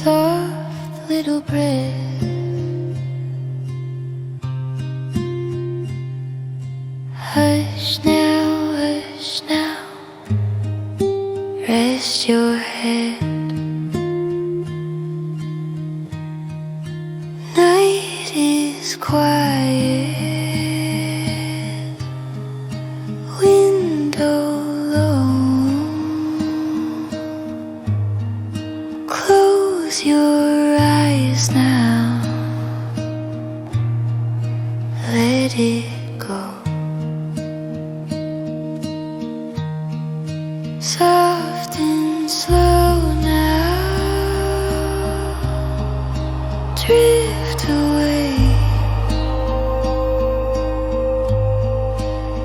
soft little breath. Hush now, rest your head. Night is quiet, window low. Close your eyes now, let it go. Soft and slow now, drift away,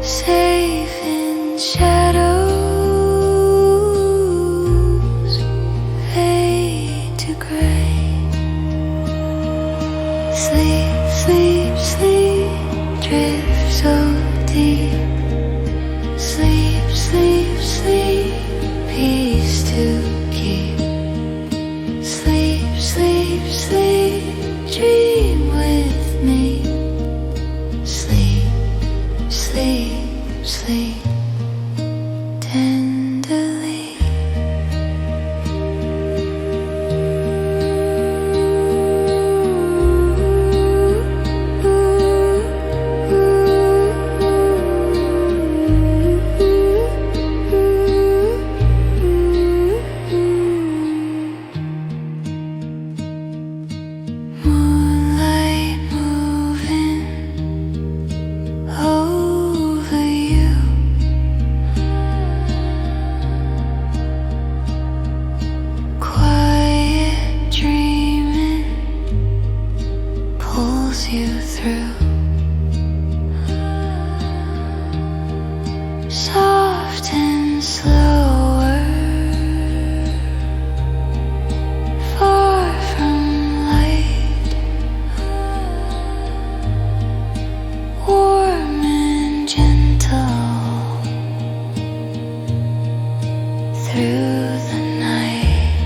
safe in shadows, fade to gray. Sleep, sleep, sleep, drift so deep. Sleep, sleep, sleep, peace to keep. Sleep, sleep, sleep, dream with me. Sleep, sleep, sleep, tenderly. Moonlight moving over you. Quiet dreaming pulls you through. Soft and slower, far from light, warm and gentle through the night.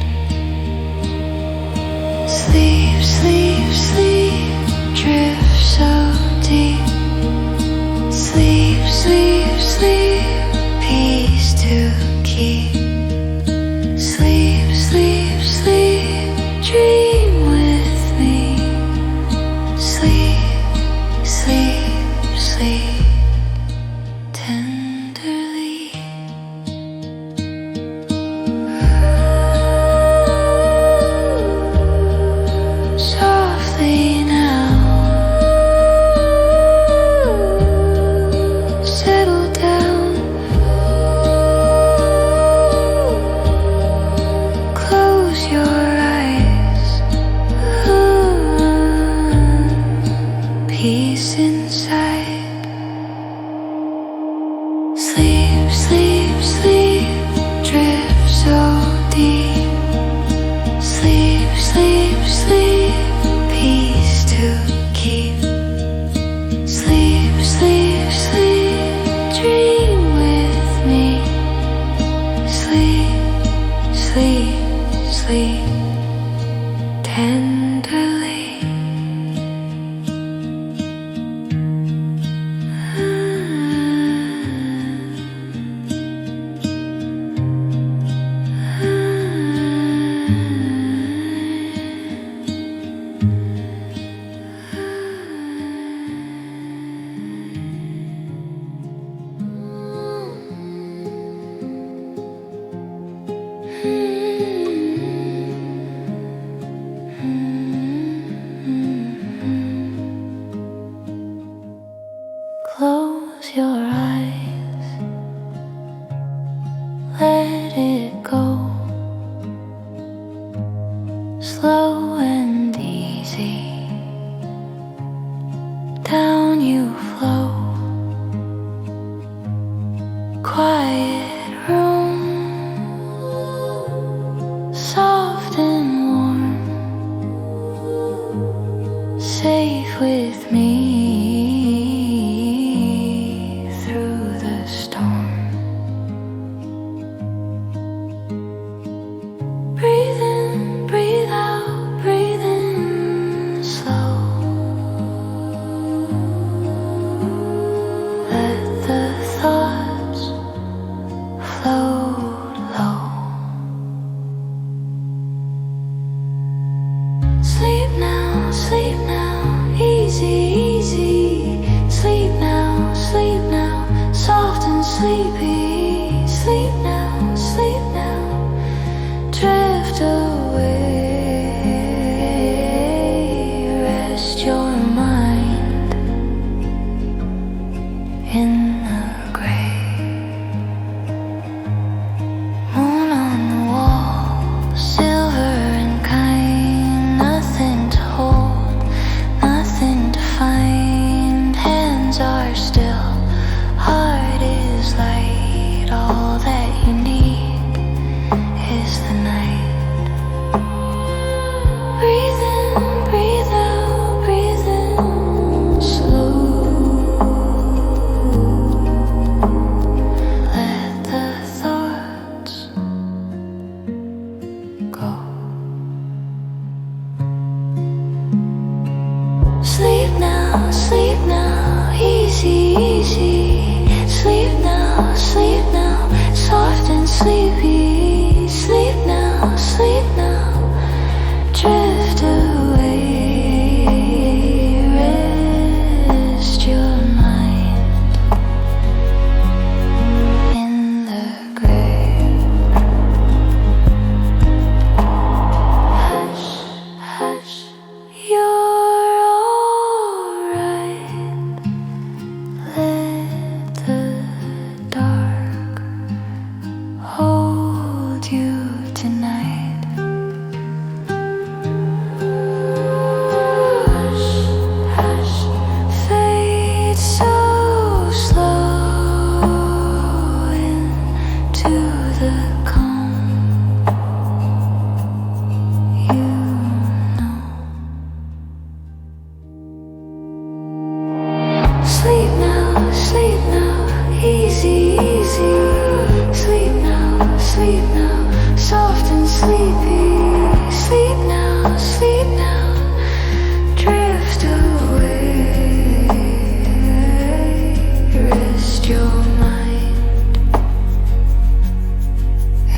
Sleep, sleep, sleep, drift so deep. Sleep, sleep, sleep, peace to keep. Sleep, sleep, sleep, dream with me. Sleep, sleep, sleep, tenderly. Softly now, settle down. Close your eyes. Peace inside. Sleep, sleep, sleep, drift so deep. Sleep, sleep, sleep, peace to keep. Sleep, sleep, sleep, dream with me. Sleep, sleep, sleep, tenderly. Close your eyes, let it go. Slow and easy, down you flow. Quiet room, soft and warm, safe with me through the storm. Breathe in, breathe out. sleep now, easy, easy. Sleep now, soft and sleepy. Sleep now, drift away. Rest your mind in the gray. Moon on the wall, silver and kind. Nothing to hold, nothing to find. Hands are still, heart is light. All that you need is the night. Breathe in, breathe out, breathe in slow. Let the thoughts go. Sleep now, easy, easy. Sleep now, soft and sleepy. Sleep now, drift away. Rest your mind in the grave. Hush, hush, you're alright. Let the dark hold you tonight. Hush, hush, fade so slow into the calm. You know. Sleep now, easy, easy. Sleep now, soft and sleepy. Sleep now, drift away. Rest your mind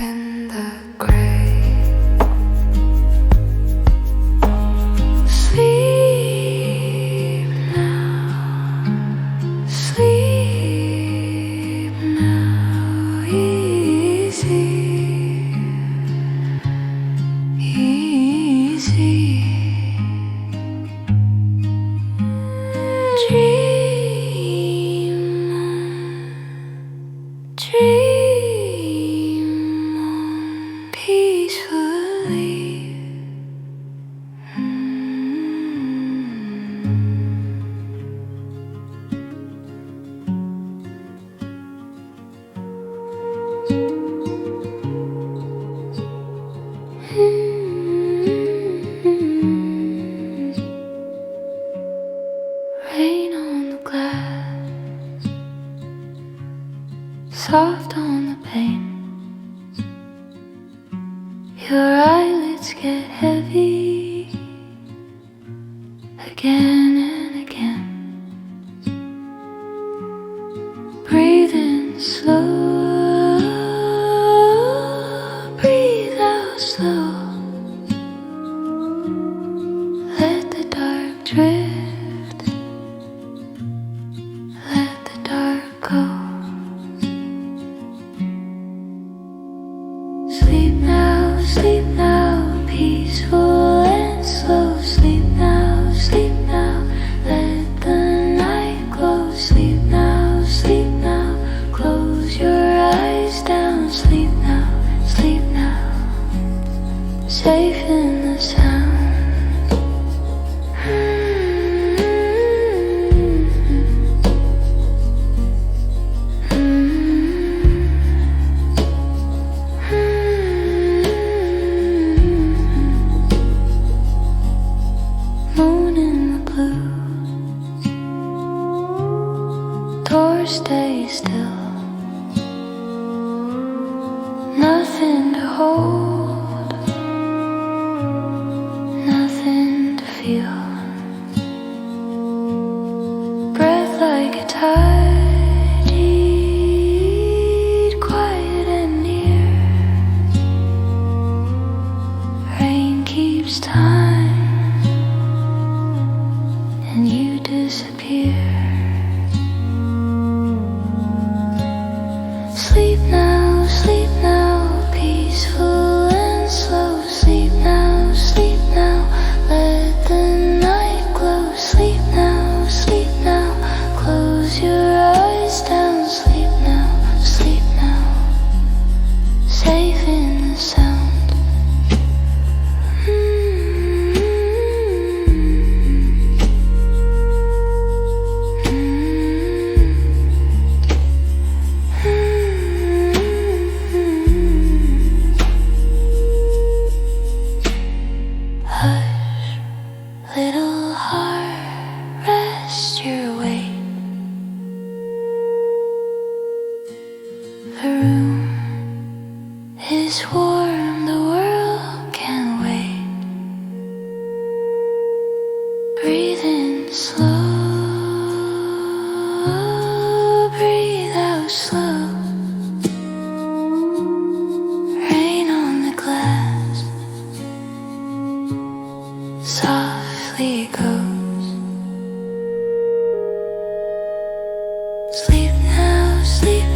in the grave. Sleep now, easy, easy. Dream on peacefully. Rain on the glass, soft on the pane. Your eyelids get heavy again and again. Breathe in slow, breathe out slow. Let the dark drift, let the dark go. Sleep now, peaceful and slow. Sleep now, let the night glow. Sleep now, close your eyes down. Sleep now, safe in the sound. Moon in the blue, door stay still. Nothing to hold, nothing to feel. Breath like a tide, quiet and near. Rain keeps time. slow, breathe out slow. Rain on the glass, softly it goes. Sleep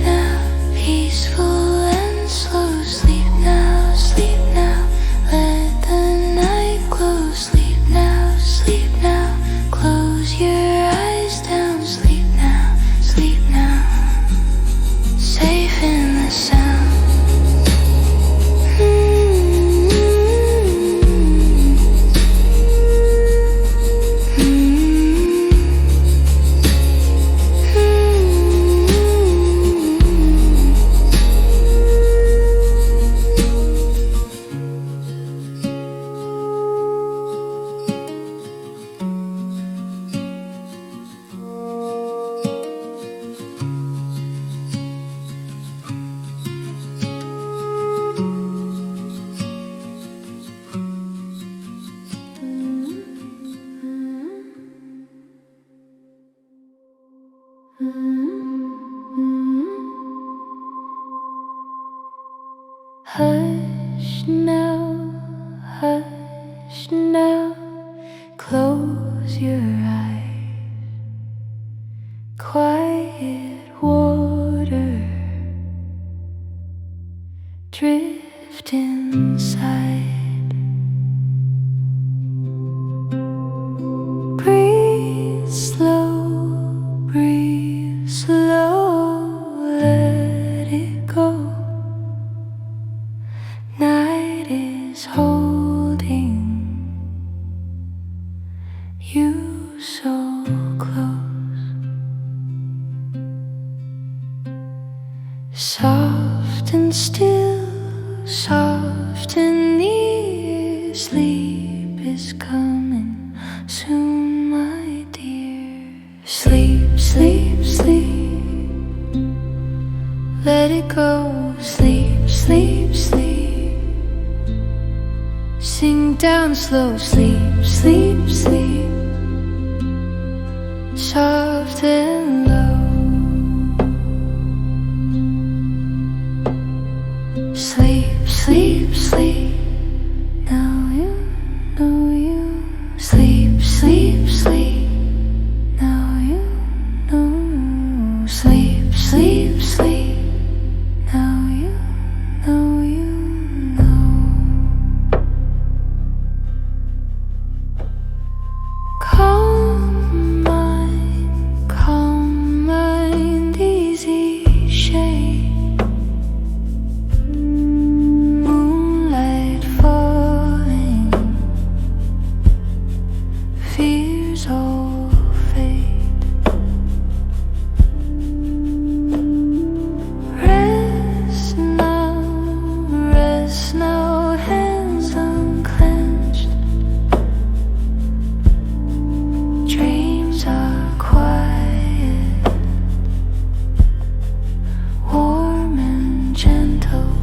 now, peaceful and slow. Sleep now, let the night glow. Sleep now, close your eyes down. Sleep now, safe in the sound. Hush now, close your eyes. Quiet water, drift inside. Breathe slow, let it go. Night is holding you so close. Soft and still, soft and near. Sleep is coming soon, my dear. Sleep, sleep, sleep, let it go. Sleep, sleep, sleep, sink down slow. Sleep, sleep, sleep, soft and low. Sleep, sleep, sleep, now you know you. Sleep, sleep, sleep, now you know. Sleep, sleep, sleep, now you know you know. Calm mind, easy shade. Moonlight falling, fears all fade. Rest now, hands unclenched. Dreams are quiet, warm and gentle.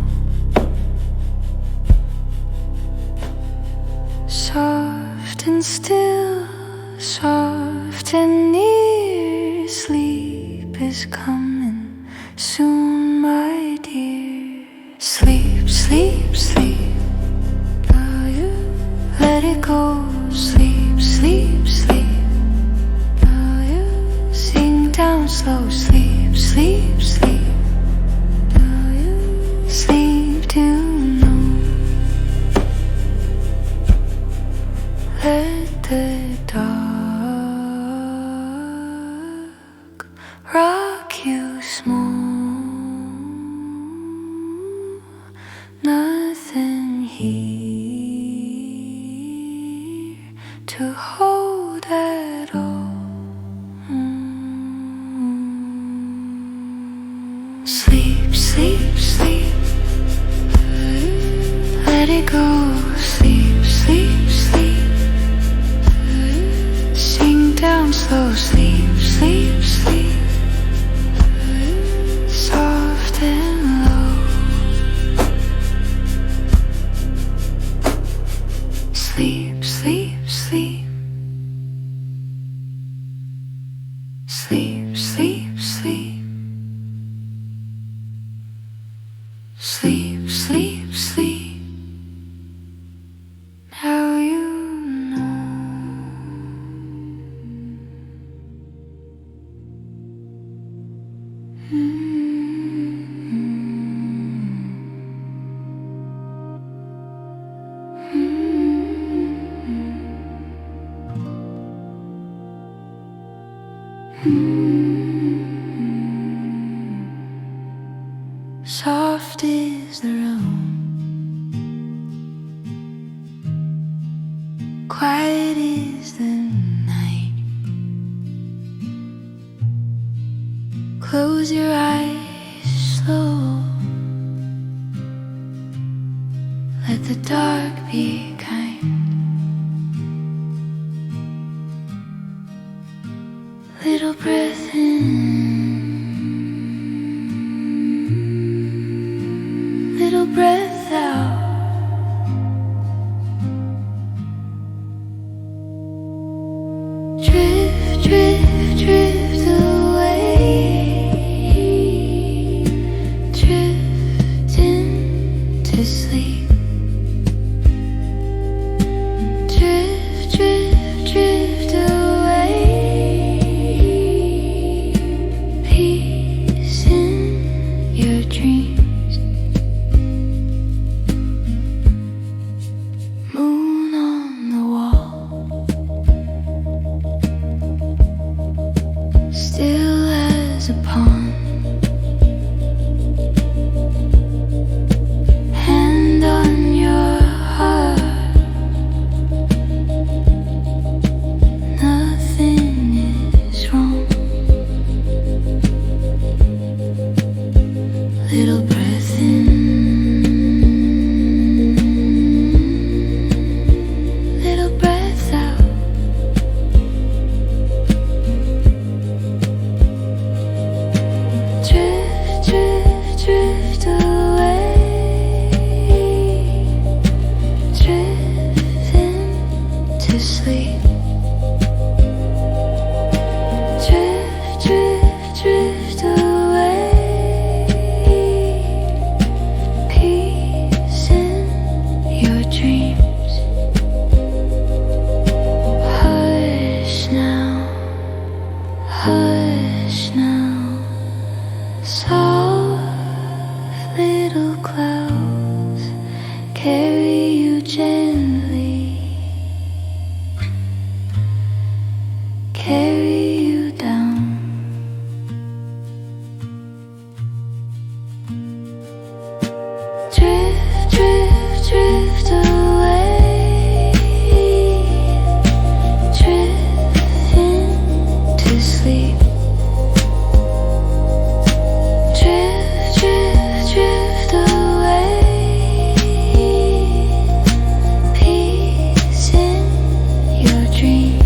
Soft and still, soft and near. Sleep is coming soon, my dear. Sleep, sleep, sleep, now you let it go. Sleep, sleep, sleep, now you sink down slow. Sleep, sleep, sleep, now you sleep till noon. Let the dark rock you smooth. Nothing here to hold at all. Sleep, sleep, sleep, let it go. Sleep, sleep, sleep, sink down slow. Sleep, sleep, sleep, soft and low. Sleep, sleep, sleep. Soft is the room, quiet is the night. Close your eyes slow, let the dark be kind. Little breath in, little breath out. Drift, drift, drift away, drifting to sleep. Drift, drift, drift away, peace in your dreams. Moon on the wall, still as a pond. Hand on your heart, nothing is wrong. Little breath in, little breath out. Drift, drift, drift away, drifting to sleep. Drift, drift, drift away, peace in your dreams. Hush now, hush now. Soft little clouds carry you gently, carry you down. Drift, drift, drift away, drifting to sleep. Drift, drift, drift away, peace in your dreams.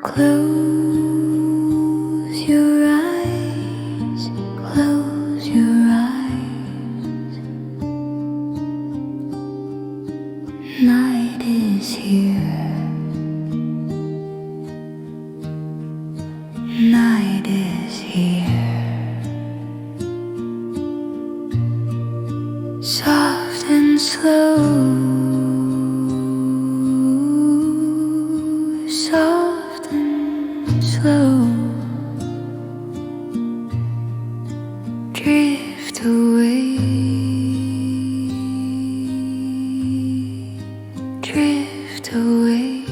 Close your eyes, close your eyes. Night is here, night is here. Soft and slow, soft and slow. Drift away, drift away.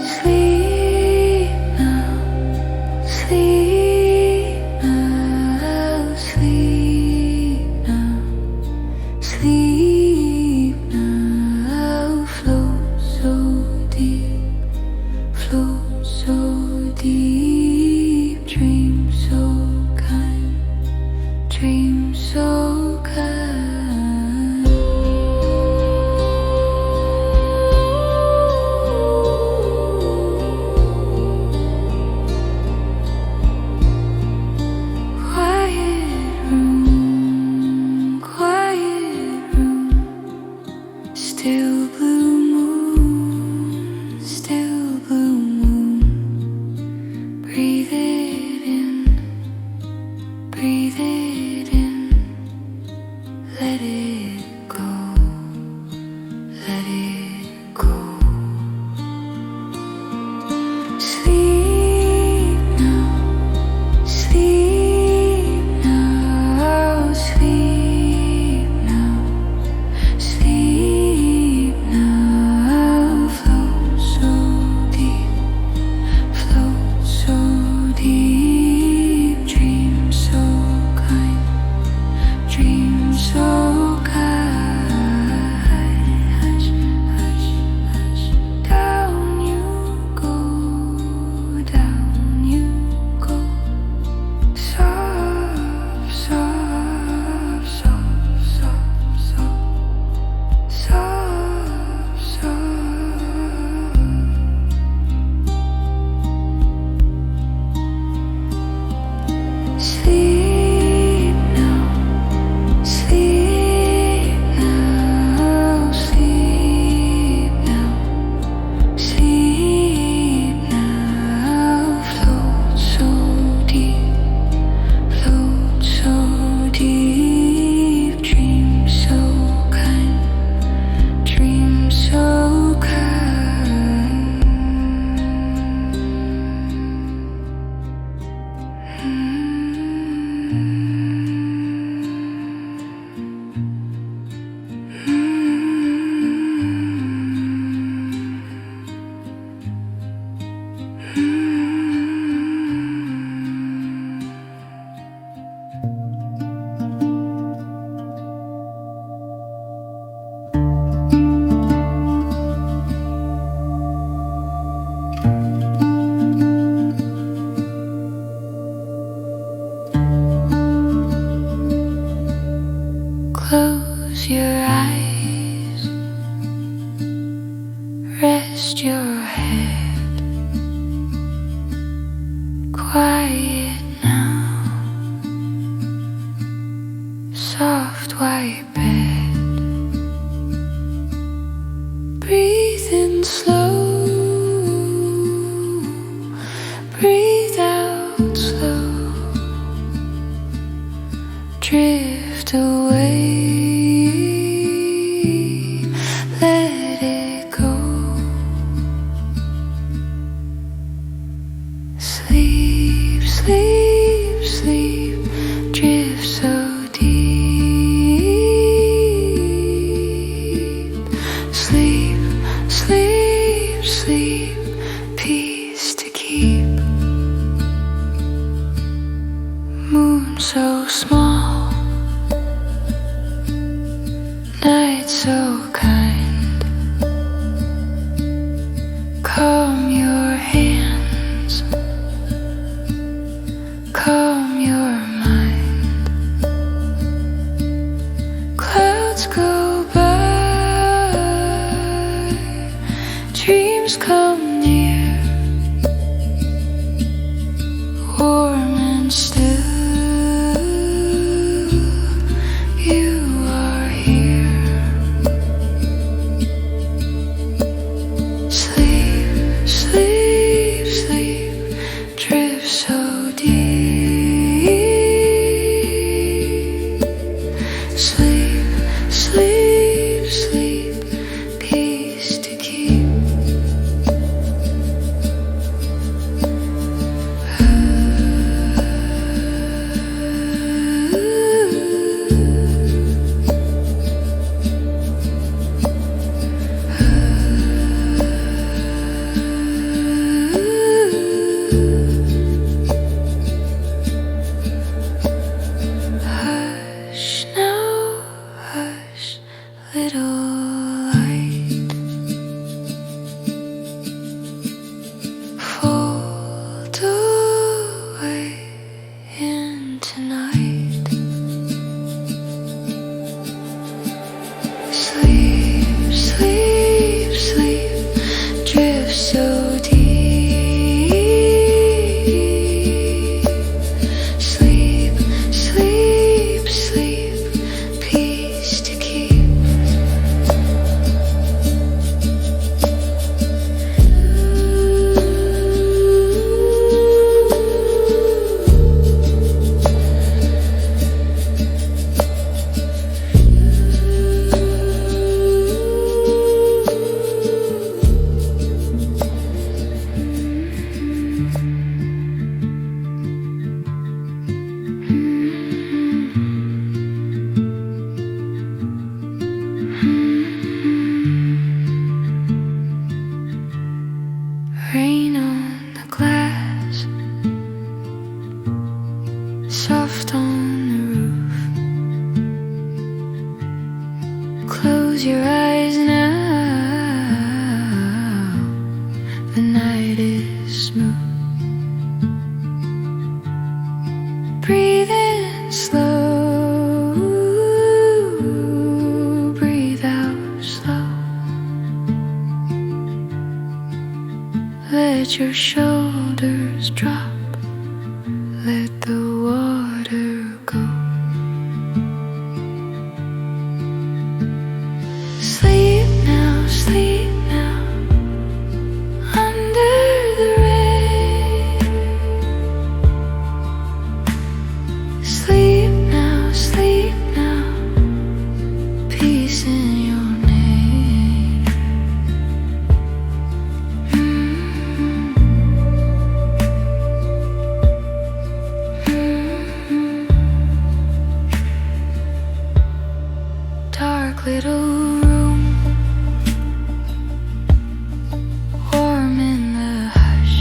Sleep now, sleep now, sleep now, sleep now. Float so deep, float so deep. Dream so kind, dream so kind. Breathe it in, breathe it in, let it go, let it go. Sleep now, sleep now, sleep now, sleep now. Float so deep, float so deep. Dream so kind, dream so kind. Hush, hush, hush. Down you go, down you go. Soft, soft, soft, soft, soft, soft, soft. Sleep now, sleep now, sleep now, sleep now. Float so deep, float so deep. Dream so kind, dream so kind. Close your eyes, rest your head. Quiet now, soft white bed. Breathe in slow, breathe out slow. Drift away, let it go. Sleep, sleep, sleep. Drift so deep. Sleep, sleep, sleep. Peace to keep. Moon so small, night so kind. Calm your hands, calm your mind. Clouds go by, dreams come near, warm and still. You are here. Sleep, sleep, sleep. Drift so deep. Sleep, sleep, sleep. Peace to keep. Breathe in slow, breathe out slow. Let your shoulders drop, let the water go. Sleep now, sleep now, under the rain. Sleep now, peace in your name. Dark little room, warm in the hush,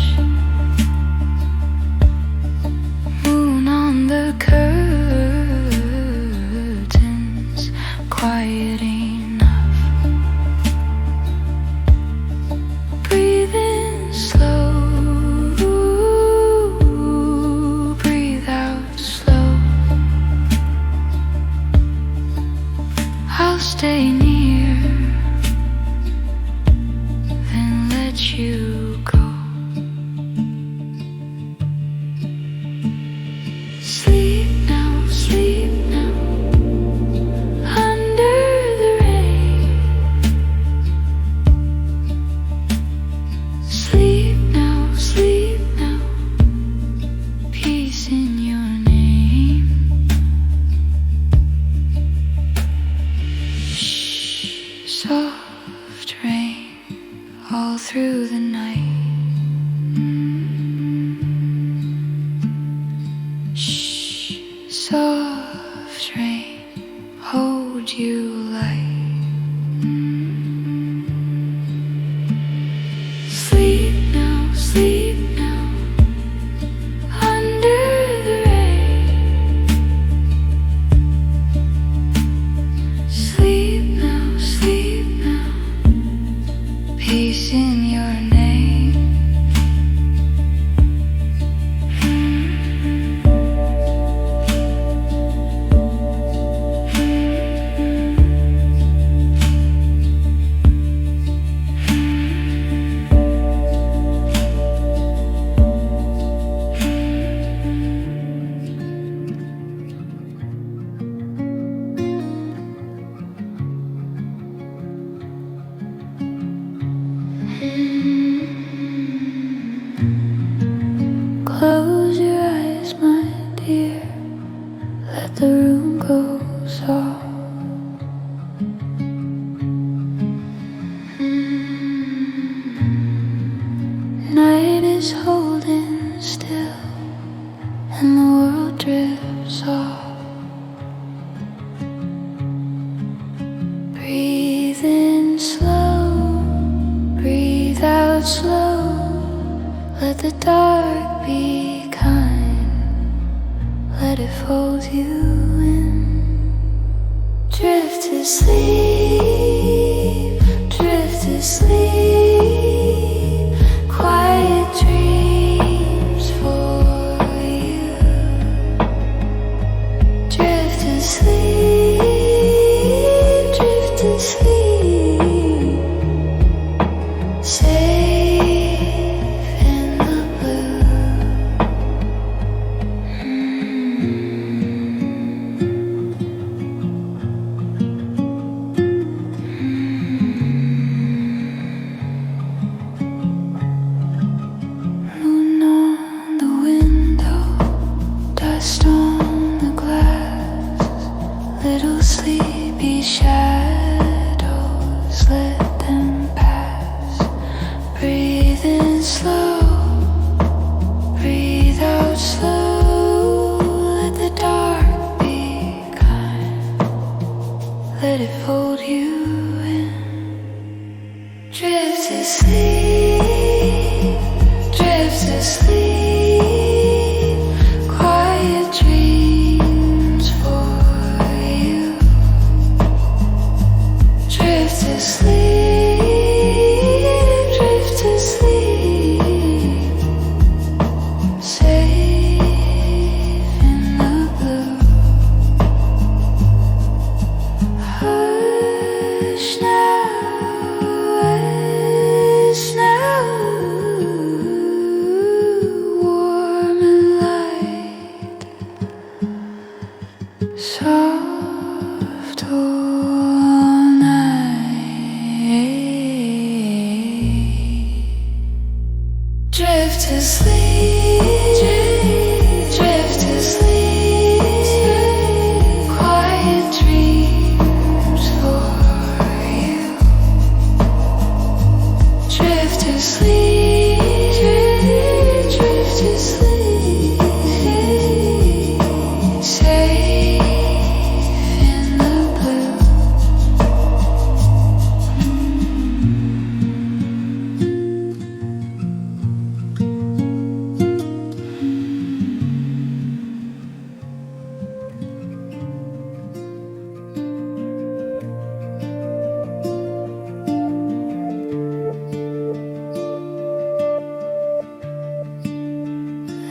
moon on the curtains, quiet enough. Breathe in slow, breathe out slow. I'll stay near, then let you go. Sleep now, under the rain. Sleep now, peace in your name. Soft rain all through the night. Shh, soft rain, hold you light. Sleep now, under the rain. Sleep now, peace in your name. Close your eyes, my dear, let the room go soft. Night is holding still, and the world drifts off. Breathe in slow, breathe out slow. Let the dark be kind, let it fold you in. Drift to sleep, quiet dreams for you. Drift to sleep, safe in the blue. soft all night. Drift to sleep, drift to sleep. Quiet dreams for you. Drift to sleep, drift to sleep. Safe in the blue.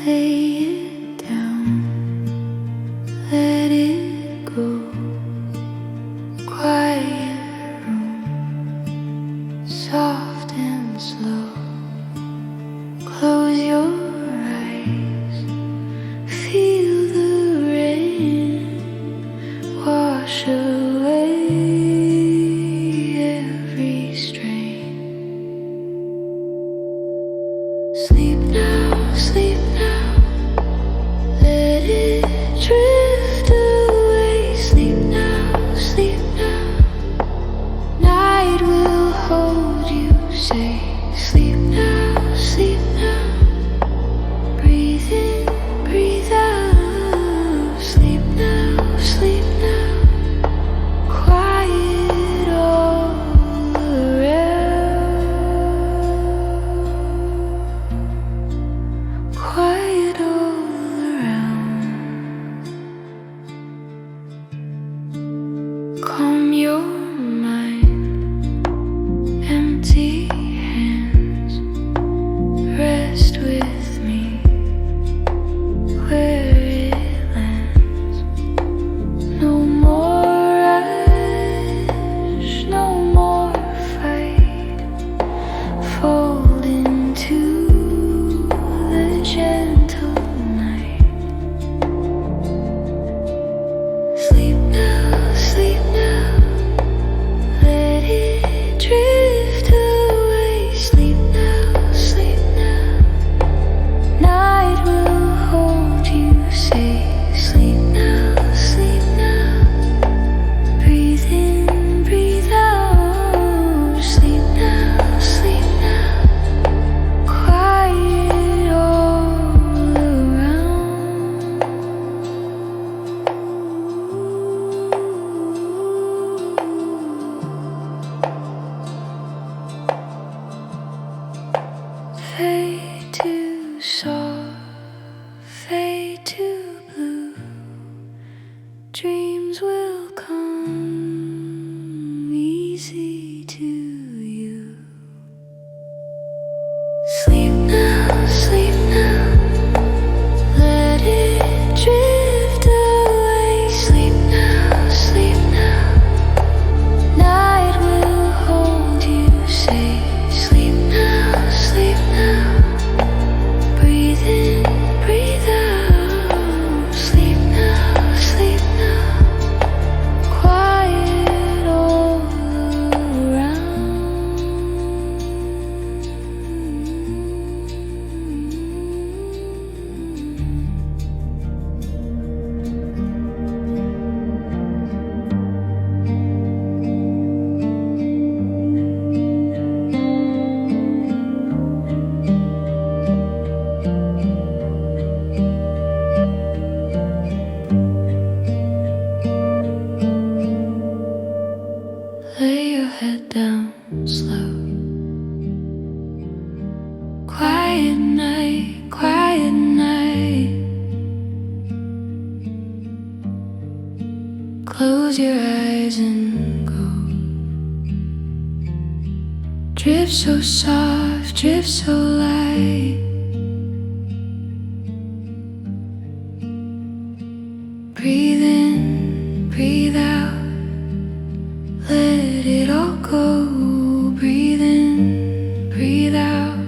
Lay it down, let it go. Quiet room, soft and slow. Close your eyes, feel the rain wash away every strain. Sleep now, sleep now. Let it drift away. Sleep now, sleep now. Night will hold you safe. Sleep now, sleep now. Breathe in, breathe out. Sleep now, sleep now. Quiet all around. Quiet all around. Calm your mind, empty hands. Rest with me where it lands. No more rush, no more fight. Fold into the gentle night. Sleep now, sleep now. Let it drift away. Sleep now, sleep now. Night will hold you safe. Sleep now, sleep now. Breathe in, breathe out. Sleep now, sleep now. Quiet all around. Fade to soft, fade to blue. Dreams will come easy to you. Sleep now, sleep now. Let it drift away. Sleep now, sleep now. Night will hold you safe. Sleep now, sleep now. Breathe in, breathe out. Sleep now, sleep now. Quiet all around. Lay your head down slow. Quiet night, quiet night. Close your eyes and go. Drift so soft, drift so light. Breathe in, breathe out. Let it all go. Breathe in, breathe out.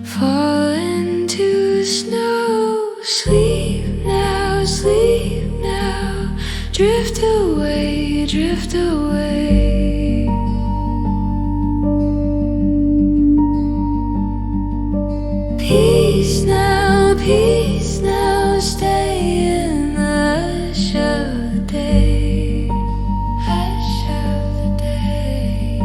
Fall into the snow. Sleep now, sleep now. Drift away, drift away. Peace now, stay in the hush of the day, hush of the day.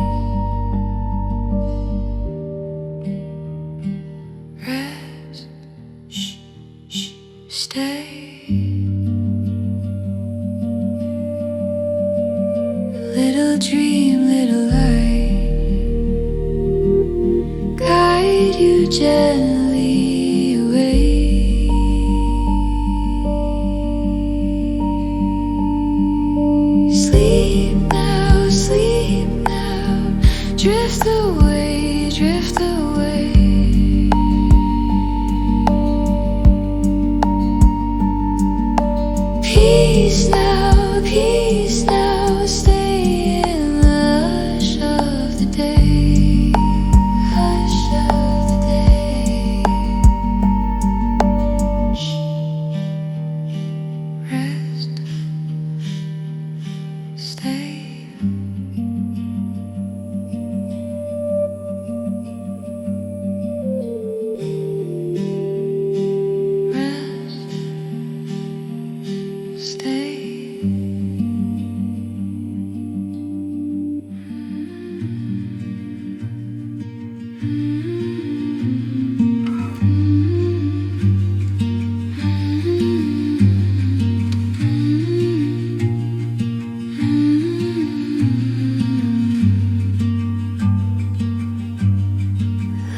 Rest, shh, shh, stay. Little dream, little light, guide you gently away. Sleep now, drift away, drift away. Peace now, stay.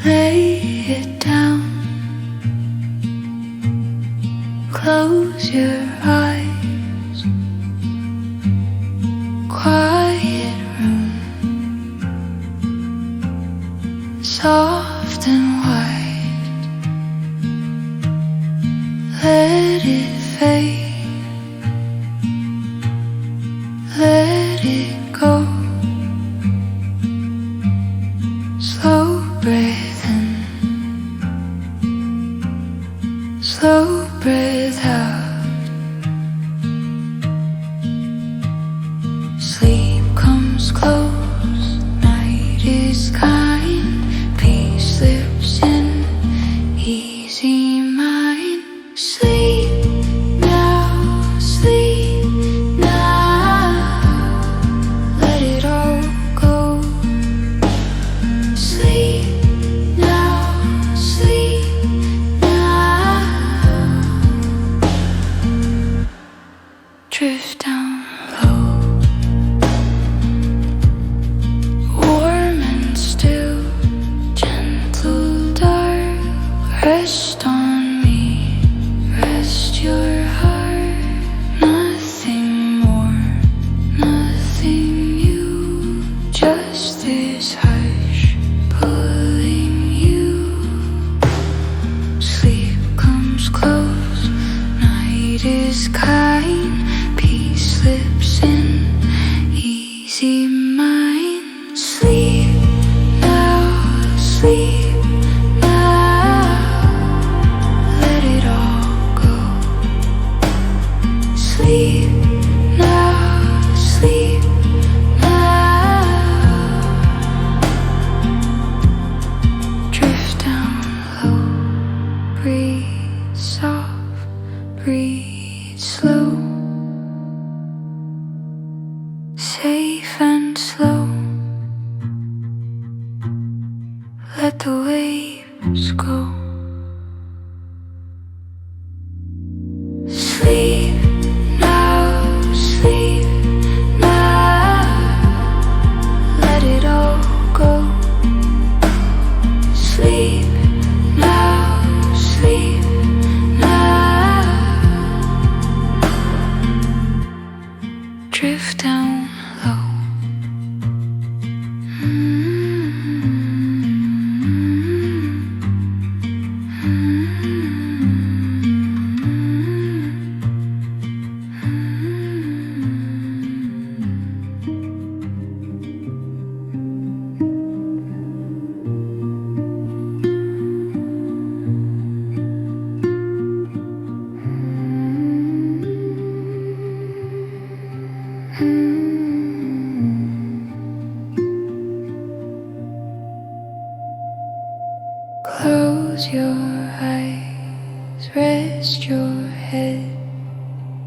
Lay it down, close your eyes. Quiet room, soft and white. Let it fade, let it go. Slow breath in, slow breath out. Sleep comes close, night is kind. Peace slips in, easy mind. Sleep now, let it all go. Sleep now, drift down low, warm and still, gentle dark. Rest on me, rest your heart. Nothing more, nothing new, just this hush pulling you. Sleep comes close, night is kind. Peace slips in, easy mind. Sleep now, let it all go. Sleep now, drift down low. Breathe soft, breathe slow. rest your head.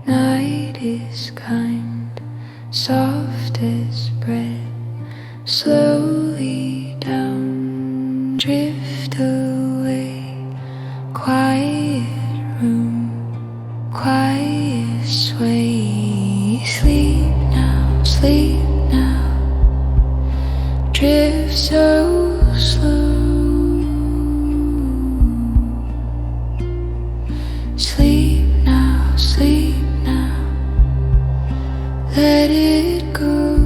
Night is kind, soft as bread. Slowly down, drift away. Quiet room, quiet sway. Sleep now, sleep now. Drift so slow. Sleep now, sleep now. Let it go.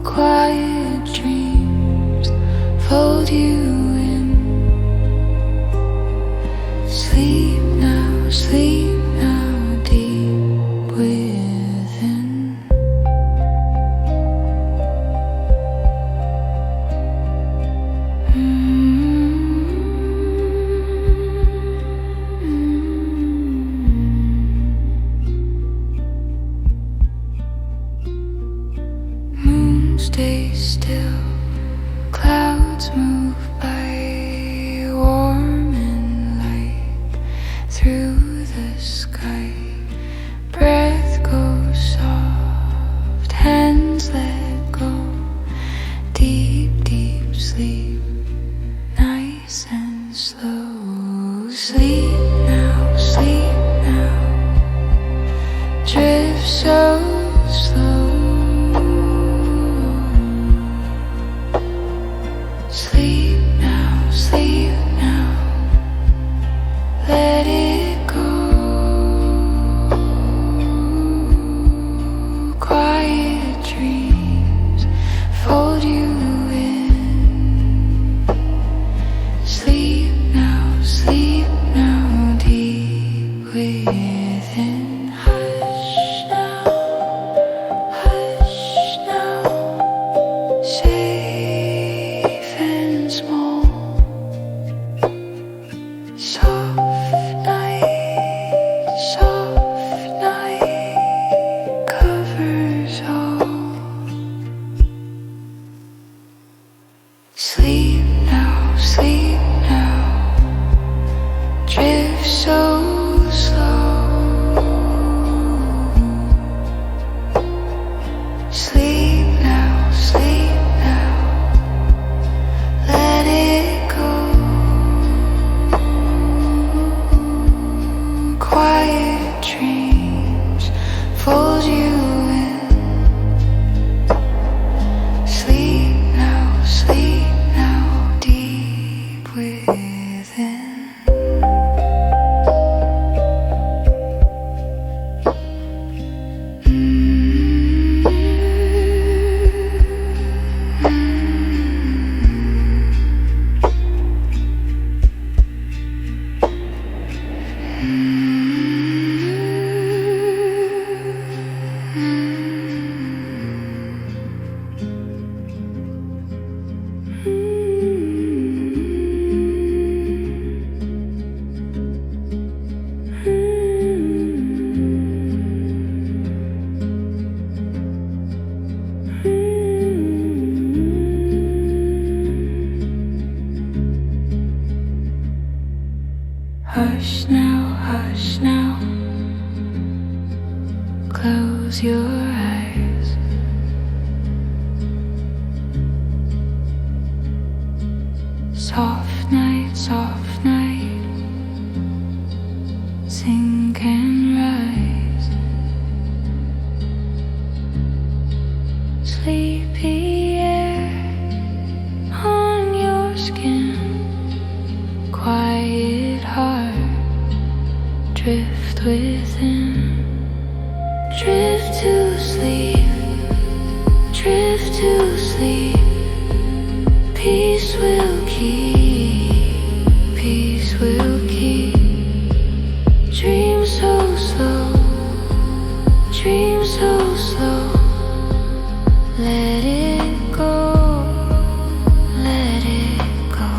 Quiet dreams fold you in. Sleep now, sleep now, deep within. Moon stays still, clouds move by, warm and light through the sky. Breath goes soft, hands let go. Deep, deep sleep, nice and slow. Sleep now, sleep now. Drift so slow. Sleep now, sleep now. Let it go. Quiet dreams fold you in. Sleep now, sleep now, deep within. Hush now, hush now. Safe and small. Soft night covers all. Sleep now, sleep now. Drift so slow. Sleep now, sleep now. Let it go. Quiet dreams fold you in. Sleep now, sleep now, deep within. Hush now, hush now. Close your eyes. Soft night, soft night. Sink and rise. Sleepy air on your skin. Quiet heart, drift within. Drift to sleep, drift to sleep. Peace will keep, peace will keep. Dream so slow, dream so slow. Let it go, let it go.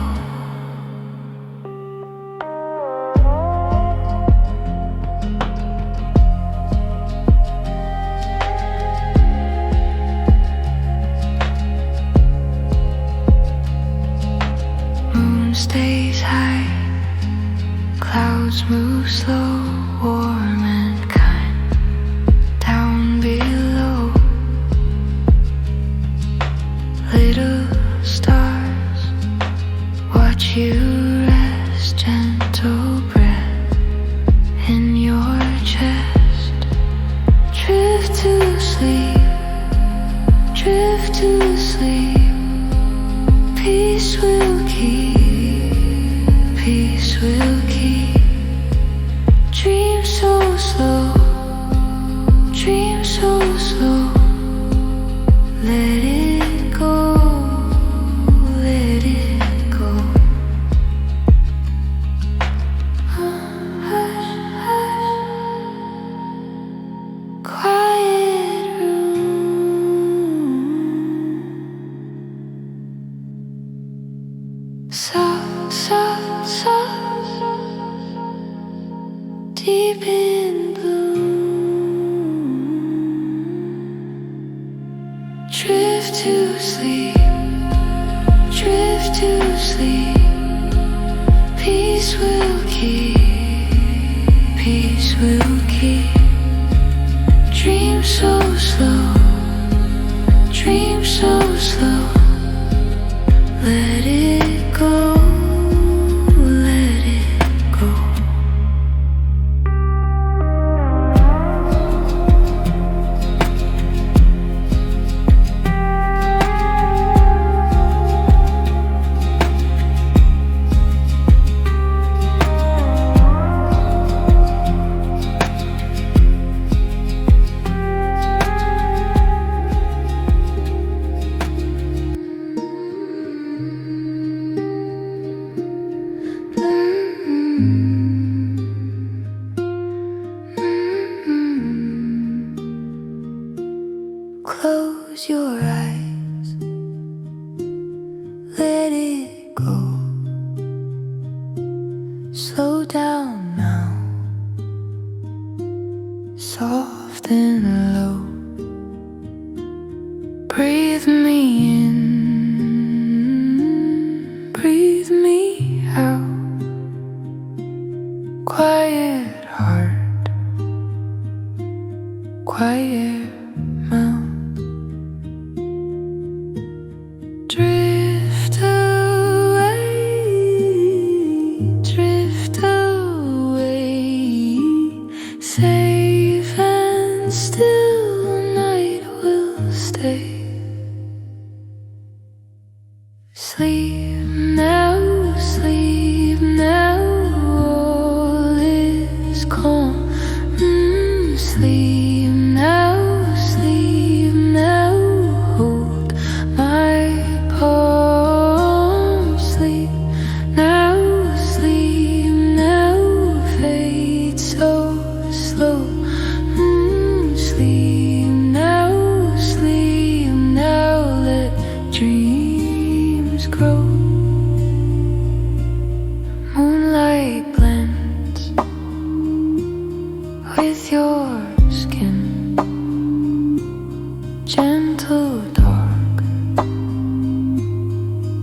clouds move slow, warm and kind, down below. Little stars watch you rest, gentle breath in your chest. Drift to sleep, drift to sleep. Peace will keep, peace will keep. Dream so slow, dream so slow. Let it go, let it go. Hush, hush. Quiet room. Soft, soft, soft. Deep in bloom. Drift to sleep, drift to sleep. Peace will keep, peace will keep. Dream so slow, dream so slow. Let it go, let it go. Close your eyes, let it go. Slow down now, soft and low. Breathe me in, breathe me out. Quiet heart, quiet mouth. Drift away, safe and still, night will stay. Sleep now, all is calm. Sleep now, hold my palm. Sleep now, fade so slow. Sleep now, let dreams grow. Moonlight blends with your skin, gentle dark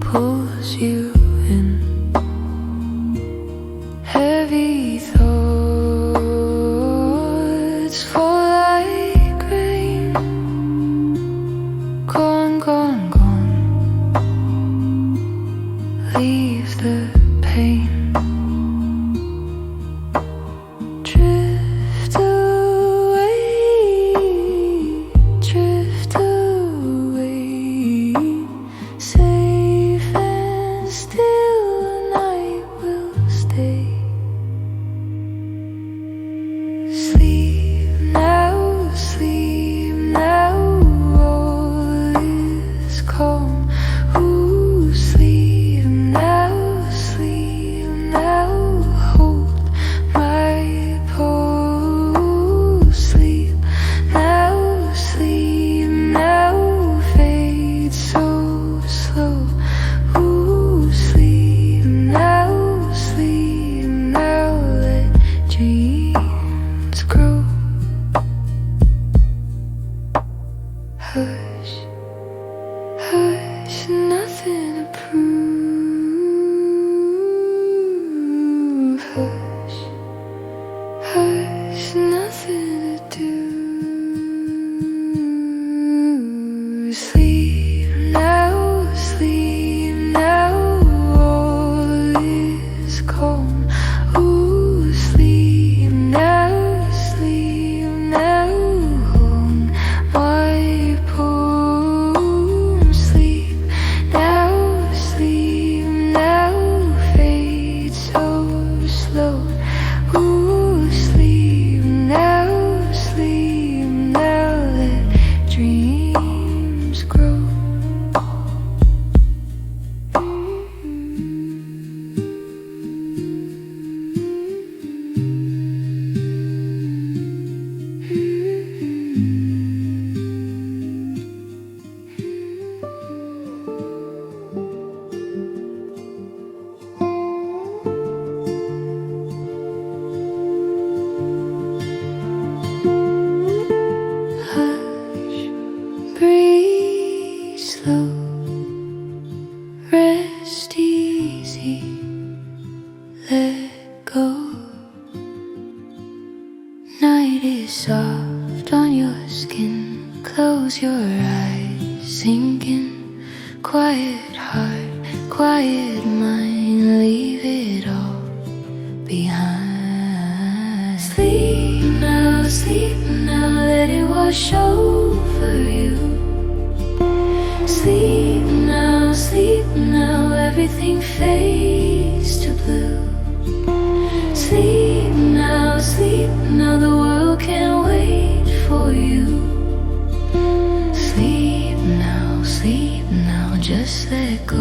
pulls you in. Heavy thoughts fall like rain. Gone, gone, gone. Leave the pain. Drift away, safe and still, night will stay. Sleep now, all is calm. Ooh, sleep now, hold my pulse. Sleep now, fade so slow. Ooh, sleep now, home. Ooh, sleep now, sleep now, home. My poem, sleep now, fade so slow. Ooh, sleep now, let dreams grow. Breathe slow, rest easy, let go. Night is soft on your skin. Close your eyes, sink in. Quiet heart, quiet mind, leave it all behind. Sleep now, let it wash over you. Sleep now, everything fades to blue. Sleep now, the world can't wait for you. Sleep now, just let go.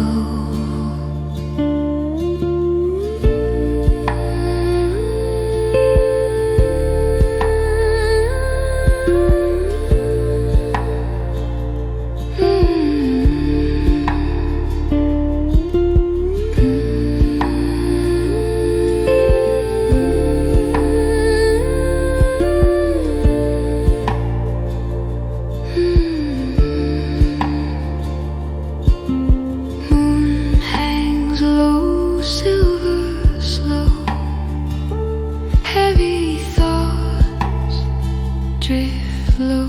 Silver slow, heavy thoughts drift low.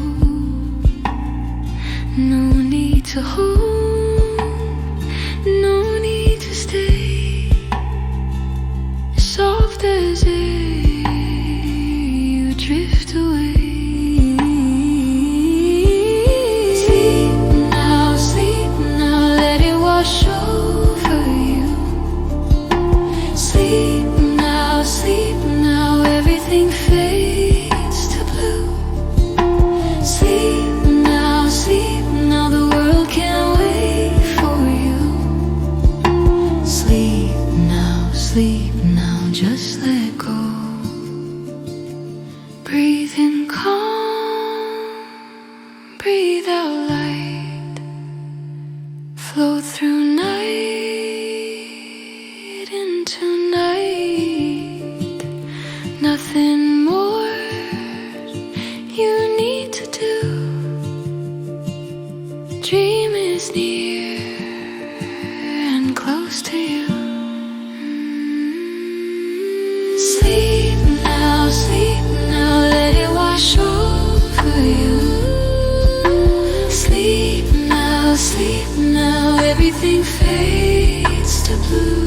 No need to hold, no need to stay. Soft as air, you drift away. Sleep now, let it wash over you. Sleep now, everything fades to blue. Sleep now, the world can't wait for you. Sleep now, just let go. Breathe in calm, breathe out light. Float through night into night. Nothing more you need to do. Dream is near and close to you. Sleep now, let it wash over you. Sleep now, everything fades to blue.